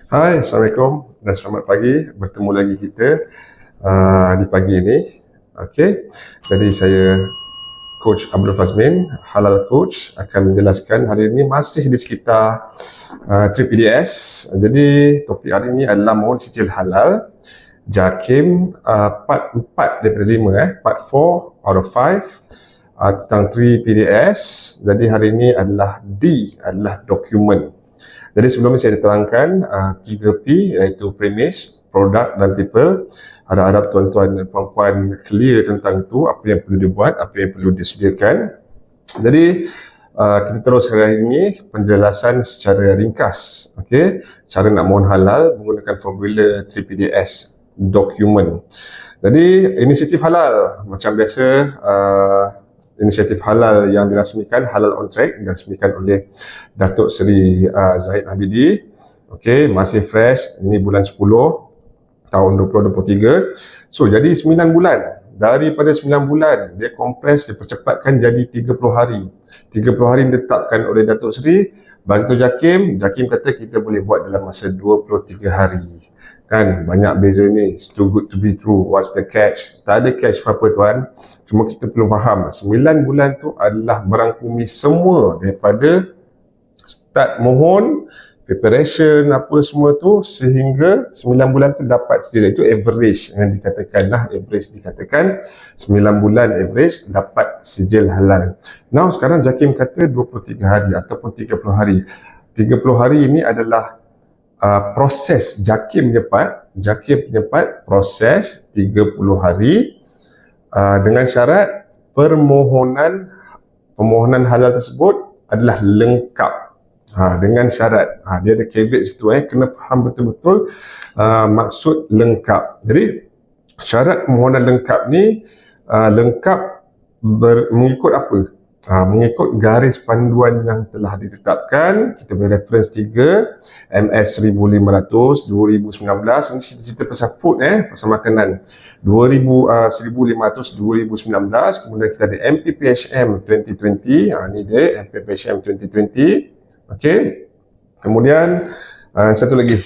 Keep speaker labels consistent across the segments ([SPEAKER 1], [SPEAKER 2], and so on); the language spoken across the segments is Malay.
[SPEAKER 1] Hai, Assalamualaikum dan selamat pagi. Bertemu lagi kita di pagi ini. Okey. Jadi saya Coach Abdul Fazmin, Halal Coach, akan menjelaskan hari ini masih di sekitar 3PDS. Jadi topik hari ini adalah mohon sijil halal JAKIM part 4 daripada 5 part 4 out of 5 tentang 3PDS. Jadi hari ini adalah D, adalah dokumen. Jadi sebelum ini saya terangkan 3P, iaitu premise, product dan people. Harap-harap tuan-tuan dan puan-puan clear tentang itu, apa yang perlu dibuat, apa yang perlu disediakan. Jadi kita terus hari ini penjelasan secara ringkas. Okay? Cara nak mohon halal menggunakan formula 3PDS dokumen. Jadi inisiatif halal macam biasa, inisiatif halal yang dirasmikan, Halal on Track, dirasmikan oleh Datuk Seri Zahid Habidi. Okey, masih fresh, ini bulan 10 tahun 2023. So, jadi 9 bulan. Daripada 9 bulan, dia kompres, dipercepatkan jadi 30 hari. 30 hari ditetapkan oleh Datuk Seri. Begitu JAKIM kata kita boleh buat dalam masa 23 hari. Kan banyak beza ni. It's too good to be true. What's the catch? Tak ada catch apa-apa tuan. Cuma kita perlu faham 9 bulan tu adalah merangkumi semua daripada start mohon, preparation apa semua tu sehingga 9 bulan tu dapat sijil. Itu average yang dikatakan lah. Average dikatakan 9 bulan average dapat sijil halal. Now sekarang JAKIM kata 23 hari ataupun 30 hari. 30 hari ini adalah proses JAKIM penyepat proses 30 hari dengan syarat permohonan halal tersebut adalah lengkap. Dengan syarat dia ada caveat situ, kena faham betul-betul maksud lengkap. Jadi syarat permohonan lengkap ni lengkap mengikut apa? Mengikut garis panduan yang telah ditetapkan. Kita beri reference 3 MS 1500 2019. Ini kita cerita pasal food, pasal makanan 1500 2019. Kemudian kita ada MPPHM 2020. Ini dia MPPHM 2020. Okey. Kemudian satu lagi,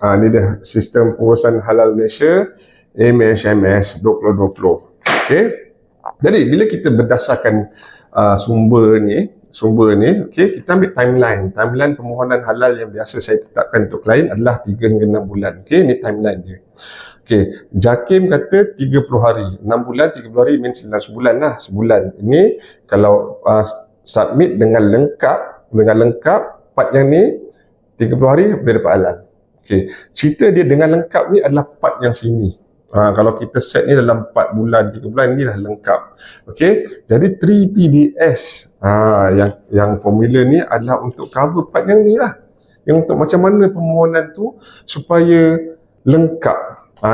[SPEAKER 1] ini dia Sistem Pengurusan Halal Malaysia MHMS 2020. Okey. Jadi bila kita berdasarkan sumber ni, okey, kita ambil timeline permohonan halal yang biasa saya tetapkan untuk klien adalah 3 hingga 6 bulan. Okey, ni timeline dia. Okey, JAKIM kata 30 hari. 6 bulan, 30 hari means 9 bulan lah, sebulan. Ini kalau submit dengan lengkap part yang ni 30 hari boleh dapat halal. Okey, cerita dia dengan lengkap ni adalah part yang sini. Kalau kita set ni dalam 4 bulan, 3 bulan, ni dah lengkap. Okey, jadi 3PDS yang formula ni adalah untuk cover part yang ni lah. Yang untuk macam mana permohonan tu supaya lengkap.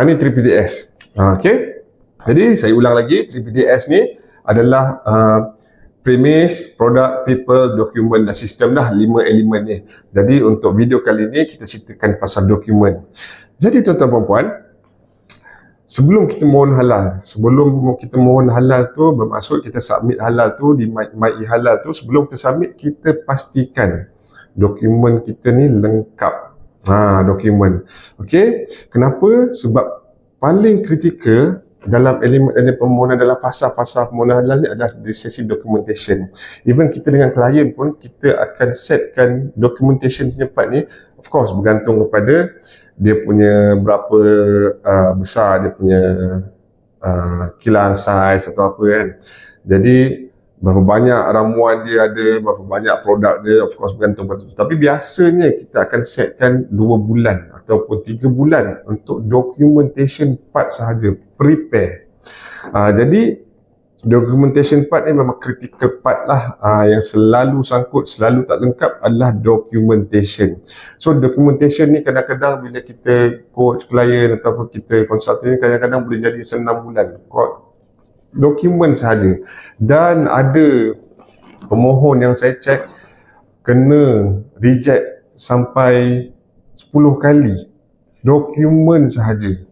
[SPEAKER 1] Ni 3PDS. Okey, jadi saya ulang lagi, 3PDS ni adalah premise, product, people, document dan sistem dah 5 elemen ni. Jadi untuk video kali ni kita ceritakan pasal dokumen. Jadi tuan-tuan dan puan, sebelum kita mohon halal tu bermaksud kita submit halal tu di My Halal tu. Sebelum kita submit, kita pastikan dokumen kita ni lengkap. Dokumen. Okey, kenapa? Sebab paling kritikal dalam elemen permohonan, dalam fasa-fasa permohonan halal ni adalah di sesi documentation. Even kita dengan klien pun kita akan setkan documentation punya part ni, of course bergantung kepada dia punya berapa besar dia punya kilang saiz atau apa kan. Jadi berapa banyak ramuan dia ada, berapa banyak produk dia, of course bergantung pada itu. Tapi biasanya kita akan setkan 2 bulan ataupun 3 bulan untuk documentation part sahaja, prepare. Jadi documentation part ni memang critical part lah. Yang selalu sangkut, selalu tak lengkap adalah documentation. So documentation ni kadang-kadang bila kita coach klien ataupun kita consulting, kadang-kadang boleh jadi macam 6 bulan dokumen sahaja. Dan ada pemohon yang saya check kena reject sampai 10 kali dokumen sahaja.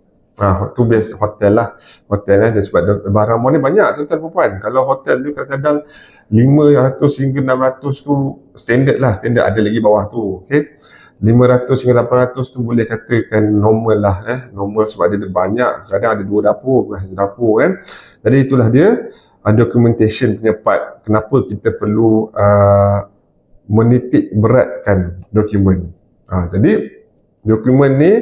[SPEAKER 1] Tu biasa hotel lah. Dia sebab barang ni banyak tuan-tuan perempuan. Kalau hotel tu kadang-kadang 500 hingga 600 tu standard lah. Standard, ada lagi bawah tu. Okay. 500 hingga 800 tu boleh katakan normal lah, normal sebab dia ada banyak, kadang ada 2 dapur, bukan 1 dapur kan. Jadi itulah dia documentation punya part, kenapa kita perlu menitik beratkan dokumen. Jadi dokumen ni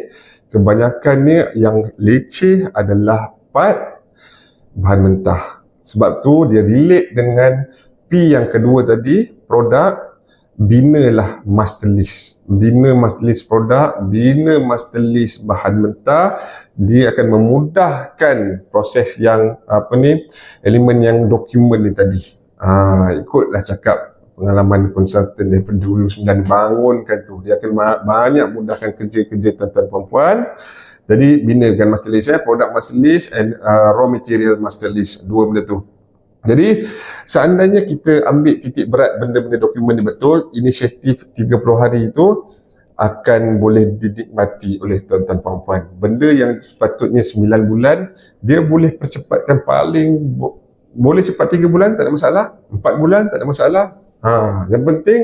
[SPEAKER 1] kebanyakannya yang leceh adalah part bahan mentah. Sebab tu dia relate dengan P yang kedua tadi, produk. Binalah master list. Bina master list produk, bina master list bahan mentah. Dia akan memudahkan proses yang elemen yang dokumen ni tadi. Ikutlah cakap pengalaman konsultan daripada 2009 bangunkan tu. Dia akan banyak mudahkan kerja-kerja tuan-tuan perempuan. Jadi binakan master list, product master list and raw material master list. Dua benda tu. Jadi seandainya kita ambil titik berat benda-benda dokumen ni betul, inisiatif 30 hari itu akan boleh dinikmati oleh tuan-tuan perempuan. Benda yang sepatutnya 9 bulan, dia boleh percepatkan boleh cepat 3 bulan tak ada masalah, 4 bulan tak ada masalah. Yang penting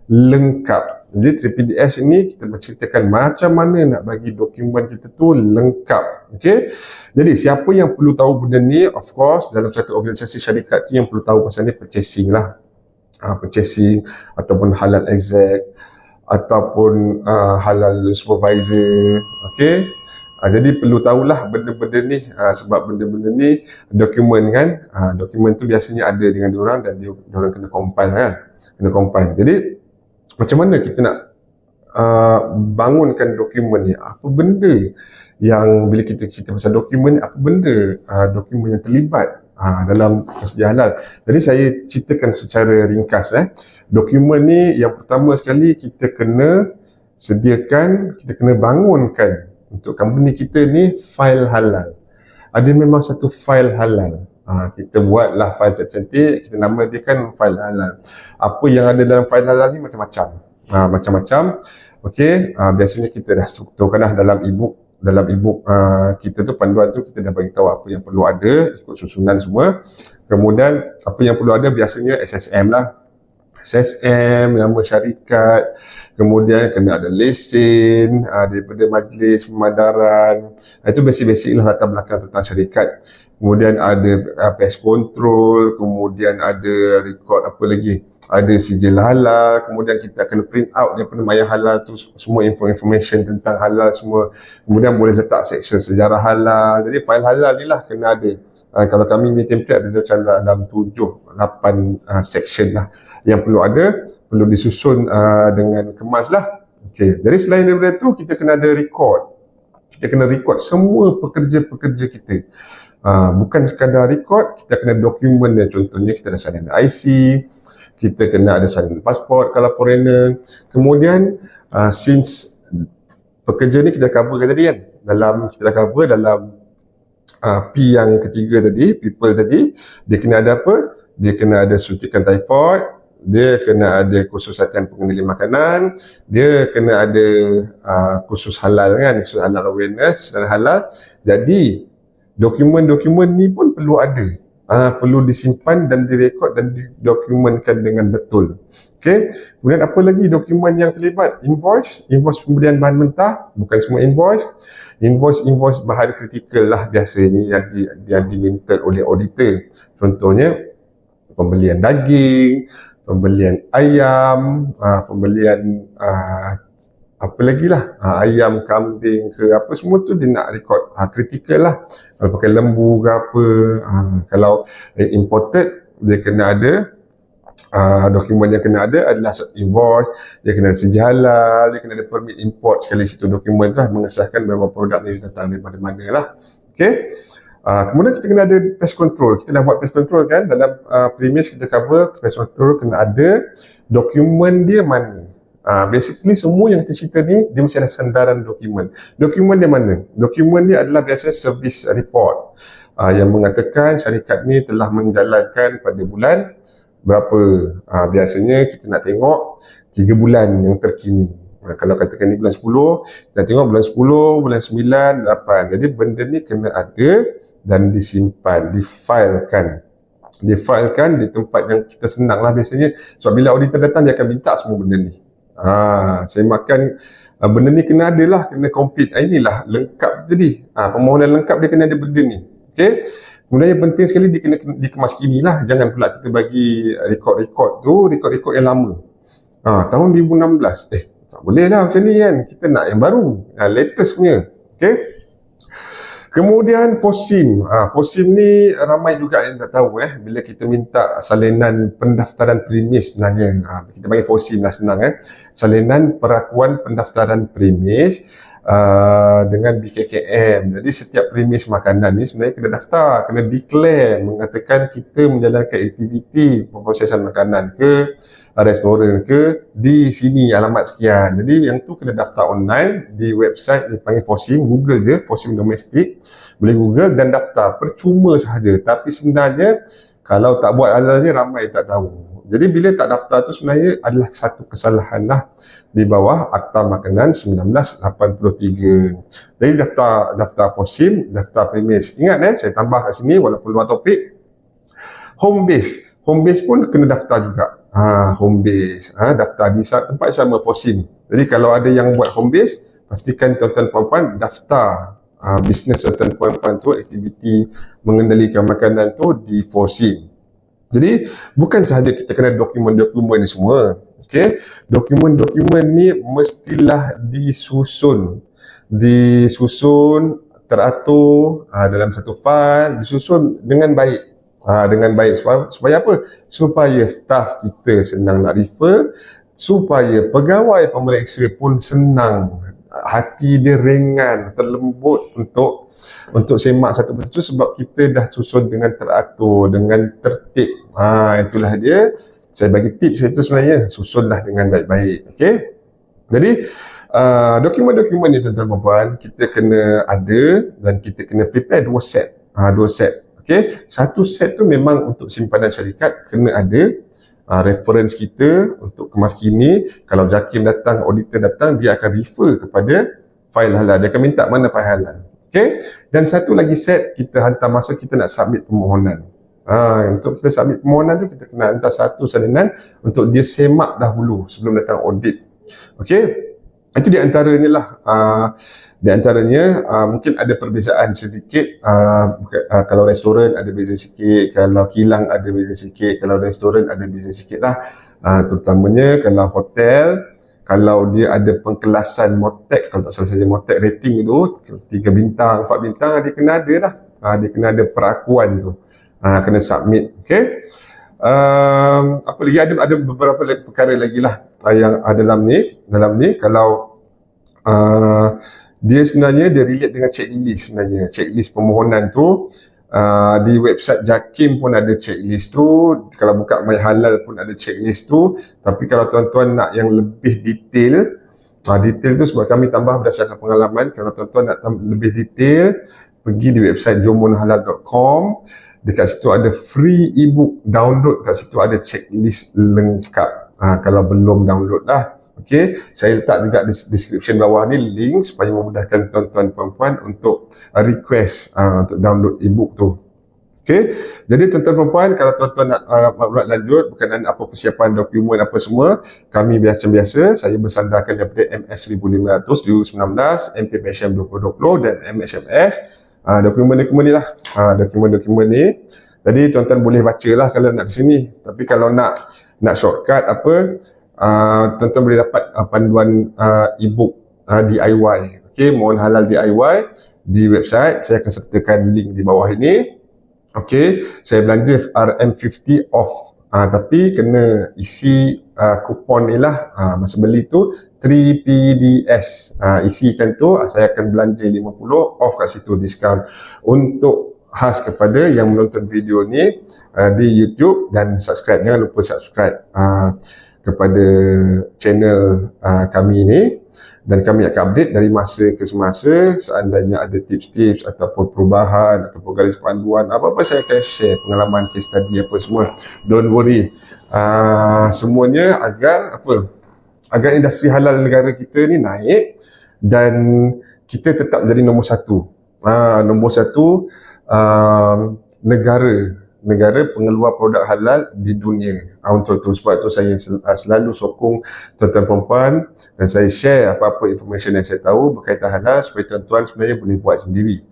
[SPEAKER 1] lengkap. Jadi 3PDS ini kita menceritakan macam mana nak bagi dokumen kita tu lengkap. Okey. Jadi siapa yang perlu tahu benda ni, of course dalam satu organisasi syarikat tu yang perlu tahu pasal ni purchasing lah. Purchasing ataupun halal exec ataupun halal supervisor. Okey. Jadi perlu tahulah benda-benda ni, sebab benda-benda ni dokumen kan, dokumen tu biasanya ada dengan diorang dan diorang kena compile kan, kena compile. Jadi macam mana kita nak bangunkan dokumen ni, apa benda yang bila kita cerita pasal dokumen ni, apa benda dokumen yang terlibat dalam persedia halal. Jadi saya ceritakan secara ringkas. Dokumen ni yang pertama sekali kita kena sediakan, kita kena bangunkan untuk company kita ni file halal. Ada memang satu file halal. Kita buatlah file cantik-cantik, kita nama dia kan file halal. Apa yang ada dalam file halal ni macam-macam. Macam-macam. Okey, biasanya kita dah strukturkan dah dalam e-book kita tu, panduan tu kita dah bagi tahu apa yang perlu ada, ikut susunan semua. Kemudian apa yang perlu ada biasanya SSM lah. SSM, nama syarikat, kemudian kena ada lesen daripada majlis pemadaran. Itu basic-basic lah latar belakang tentang syarikat. Kemudian ada pest control, kemudian ada record apa lagi, ada sijil halal, kemudian kita akan print out daripada maya halal tu semua information tentang halal semua. Kemudian boleh letak section sejarah halal. Jadi file halal ni lah kena ada. Kalau kami punya template ada macam dalam 7-8 section lah yang perlu ada, perlu disusun dengan kemas lah. Okay. Jadi selain daripada tu kita kena ada record. Kita kena record semua pekerja-pekerja kita. Bukan sekadar record, kita kena dokumen dia. Contohnya kita ada salinan IC, kita kena ada salinan pasport kalau foreigner. Kemudian since pekerja ni kita cover tadi kan, kita dah cover dalam P yang ketiga tadi, people tadi, dia kena ada apa? Dia kena ada suntikan typhoid, dia kena ada kursus latihan pengendali makanan, dia kena ada kursus halal kan, kursus halal awareness dan halal. Jadi dokumen-dokumen ni pun perlu ada, perlu disimpan dan direkod dan didokumenkan dengan betul. Okey. Kemudian apa lagi dokumen yang terlibat? Invoice pembelian bahan mentah, bukan semua invoice bahan kritikal lah biasanya yang diminta oleh auditor. Contohnya pembelian daging, pembelian ayam, pembelian apa lagi lah, ayam, kambing ke apa, semua tu dia nak record kritikal lah. Kalau pakai lembu ke apa, kalau imported dia kena ada dokumen yang kena ada adalah invoice, dia kena ada sejalan, dia kena ada permit import sekali situ dokumen tu lah, mengesahkan bahawa produk ni datang daripada mana lah. Okay. Kemudian kita kena ada pest control. Kita dah buat pest control kan, dalam premise kita cover pest control kena ada dokumen dia mana. Basically semua yang kita cerita ni dia mesti ada sandaran dokumen. Dokumen dia mana? Dokumen dia adalah biasanya service report yang mengatakan syarikat ni telah menjalankan pada bulan berapa. Biasanya kita nak tengok 3 bulan yang terkini. Kalau katakan ni bulan 10, kita tengok bulan 10, bulan 9, 8. Jadi benda ni kena ada dan disimpan, difilekan. Difilekan di tempat yang kita senang lah biasanya. Sebab bila auditor datang dia akan minta semua benda ni. Semakan benda ni kena ada lah, kena complete. Inilah lengkap tadi. Permohonan lengkap dia kena ada benda ni. Okey. Kemudian yang penting sekali dia kena dikemas kini lah. Jangan pula kita bagi rekod-rekod tu, rekod-rekod yang lama. Tahun 2016. Tak boleh lah macam ni kan. Kita nak yang baru. Latest punya. Okey. Kemudian FOSIM. FOSIM ni ramai juga yang tak tahu bila kita minta salinan pendaftaran premis sebenarnya. Kita panggil FOSIM lah, senang Salinan perakuan pendaftaran premis dengan BKKM. Jadi setiap premis makanan ni sebenarnya kena daftar, kena declare mengatakan kita menjalankan aktiviti pemprosesan makanan ke restoran ke di sini alamat sekian. Jadi yang tu kena daftar online di website dipanggil FOSIM. Google je FOSIM domestik, boleh Google dan daftar percuma sahaja. Tapi sebenarnya kalau tak buat halalnya ramai tak tahu. Jadi bila tak daftar tu sebenarnya adalah satu kesalahan lah di bawah Akta Makanan 1983. Jadi daftar FOSIM, daftar premis. Ingat saya tambah kat sini walaupun luar topik. Home base. Home base pun kena daftar juga. Home base. Daftar di tempat sama FOSIM. Jadi kalau ada yang buat home base, pastikan tuan-tuan puan-puan daftar bisnes tuan-tuan puan-puan tu, aktiviti mengendalikan makanan tu di FOSIM. Jadi bukan sahaja kita kena dokumen-dokumen ni semua. Okey, dokumen-dokumen ni mestilah disusun teratur dalam satu file, disusun dengan baik. Supaya apa? Supaya staf kita senang nak refer, supaya pegawai pemeriksa pun senang, hati dia ringan, terlembut untuk semak satu persatu sebab kita dah susun dengan teratur, dengan tertib. Itulah dia. Saya bagi tips itu sebenarnya, susunlah dengan baik-baik. Okey. Jadi dokumen-dokumen ni tuan-tuan dan puan, kita kena ada dan kita kena prepare dua set. Okey, satu set tu memang untuk simpanan syarikat kena ada reference kita untuk kemas kini. Kalau JAKIM datang, auditor datang, dia akan refer kepada fail halal. Dia akan minta mana fail halal. Okey, dan satu lagi set kita hantar masa kita nak submit permohonan. Untuk kita submit permohonan tu kita kena hantar satu salinan untuk dia semak dahulu sebelum datang audit. Okey. Itu di antaranya lah. Di antaranya mungkin ada perbezaan sedikit. Kalau restoran ada beza sikit, kalau kilang ada beza sikit, kalau restoran ada beza sikit lah. Terutamanya kalau hotel, kalau dia ada pengkelasan MOTEC, kalau tak salah saja MOTEC rating tu 3 bintang, 4 bintang, dia kena ada lah. Dia kena ada perakuan tu. Kena submit. Okay. Apa lagi, ada beberapa perkara lagi lah yang dalam ni kalau dia sebenarnya dia relate dengan checklist. Sebenarnya checklist permohonan tu di website JAKIM pun ada checklist tu, kalau buka My Halal pun ada checklist tu. Tapi kalau tuan-tuan nak yang lebih detail tu sebab kami tambah berdasarkan pengalaman. Kalau tuan-tuan nak lebih detail, pergi di website jomonhalal.com. Dekat situ ada free ebook download, kat situ ada checklist lengkap. Kalau belum download lah. Okey, saya letak juga di description bawah ni link supaya memudahkan tuan-tuan puan-puan untuk request untuk download ebook tu. Okey, jadi tuan-tuan puan-puan, kalau tuan-tuan nak maklumat lanjut berkenaan apa persiapan dokumen apa semua, kami macam biasa, saya bersandarkan daripada MS 1500 2019, MPPHM 2020 dan MHMS. Dokumen-dokumen ni lah. Dokumen-dokumen ni. Jadi tuan-tuan boleh baca lah kalau nak ke sini. Tapi kalau nak shortcut apa, tuan-tuan boleh dapat panduan ebook DIY. Okey, mohon halal DIY di website. Saya akan sertakan link di bawah ini. Okey, saya belanja RM50 off. Tapi kena isi kupon ni lah. Masa beli tu 3PDS. Isikan tu, saya akan belanja 50 off kat situ, diskaun. Untuk khas kepada yang menonton video ni di YouTube dan subscribe. Jangan lupa subscribe kepada channel kami ni. Dan kami akan update dari masa ke semasa. Seandainya ada tips-tips ataupun perubahan ataupun garis panduan, apa-apa saya akan share pengalaman case study apa semua. Don't worry. Semuanya agar industri halal negara kita ni naik dan kita tetap menjadi nombor satu. Nombor satu negara negara pengeluar produk halal di dunia. Untuk itu, sebab itu saya selalu sokong tuan-tuan perempuan dan saya share apa-apa information yang saya tahu berkaitan halal supaya tuan-tuan sebenarnya boleh buat sendiri.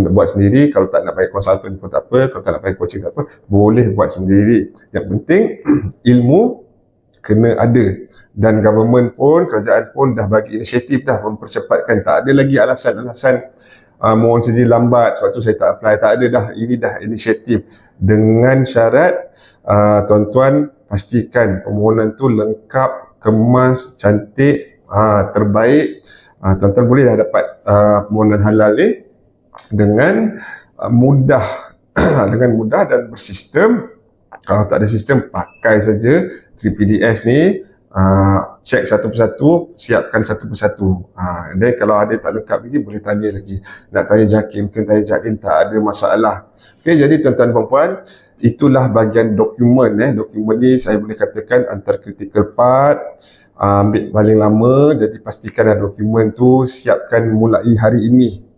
[SPEAKER 1] Buat sendiri, kalau tak nak pakai konsultan pun tak apa, kalau tak nak pakai coaching tak apa, boleh buat sendiri. Yang penting ilmu kena ada, dan government pun, kerajaan pun dah bagi inisiatif dah mempercepatkan. Tak ada lagi alasan-alasan mohon sendiri lambat sebab tu saya tak apply, tak ada dah. Ini dah inisiatif dengan syarat tuan-tuan pastikan permohonan tu lengkap, kemas, cantik, terbaik. Tuan-tuan boleh dah dapat permohonan halal ni dengan mudah dengan mudah dan bersistem. Kalau tak ada sistem, pakai saja 3PDS ni, cek satu persatu, siapkan satu persatu. Dan kalau ada tak lengkap lagi, boleh tanya lagi. Nak tanya JAKIM, mungkin tanya JAKIM, tak ada masalah. Okay, jadi tuan-tuan perempuan, itulah bahagian dokumen. Dokumen ni saya boleh katakan antara critical part, ambil paling lama. Jadi pastikan dokumen tu siapkan mulai hari ini.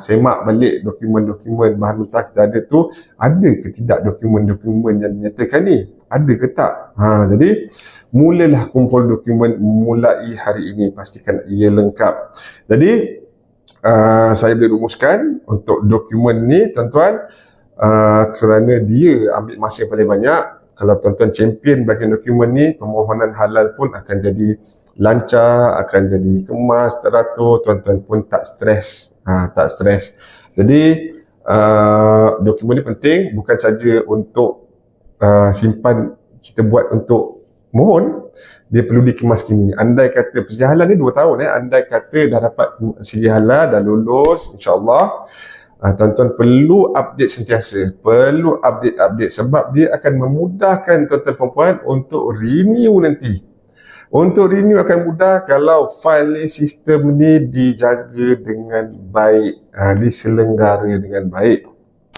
[SPEAKER 1] Semak balik dokumen-dokumen bahan mentah kita ada tu, ada ke tidak dokumen-dokumen yang dinyatakan ni, ada ke tak. Jadi mulalah kumpul dokumen mulai hari ini, pastikan ia lengkap. Jadi saya boleh rumuskan untuk dokumen ni tuan-tuan, kerana dia ambil masa yang paling banyak. Kalau tuan-tuan champion bahagian dokumen ni, permohonan halal pun akan jadi lancar, akan jadi kemas, teratur, tuan-tuan pun tak stres. Tak stres. Jadi dokumen ni penting, bukan saja untuk simpan, kita buat untuk mohon, dia perlu dikemas kini. Andai kata persijah halal ni 2 tahun, andai kata dah dapat persijah halal, dah lulus, insyaAllah, tuan-tuan perlu update sentiasa, perlu update sebab dia akan memudahkan tuan-tuan perempuan untuk renew nanti. Untuk renew akan mudah kalau file ni, sistem ni dijaga dengan baik, diselenggara dengan baik.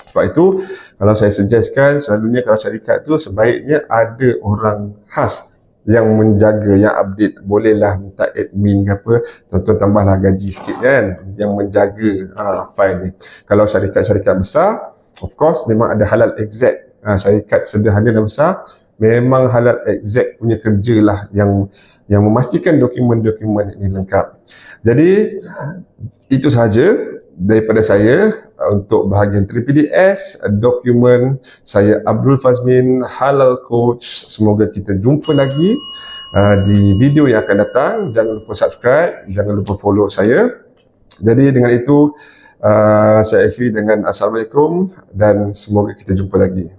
[SPEAKER 1] Sebab itu, kalau saya suggestkan, selalunya kalau syarikat tu sebaiknya ada orang khas yang menjaga, yang update. Bolehlah minta admin ke apa, tuan-tuan tambahlah gaji sikit kan, yang menjaga file ni. Kalau syarikat-syarikat besar, of course memang ada halal exact. Syarikat sederhana dan besar, memang halal exact punya kerja lah yang memastikan dokumen-dokumen ini lengkap. Jadi itu sahaja daripada saya untuk bahagian 3PDS dokumen. Saya Abdul Fazmin, Halal Coach. Semoga kita jumpa lagi di video yang akan datang. Jangan lupa subscribe, jangan lupa follow saya. Jadi dengan itu saya akhiri dengan Assalamualaikum dan semoga kita jumpa lagi.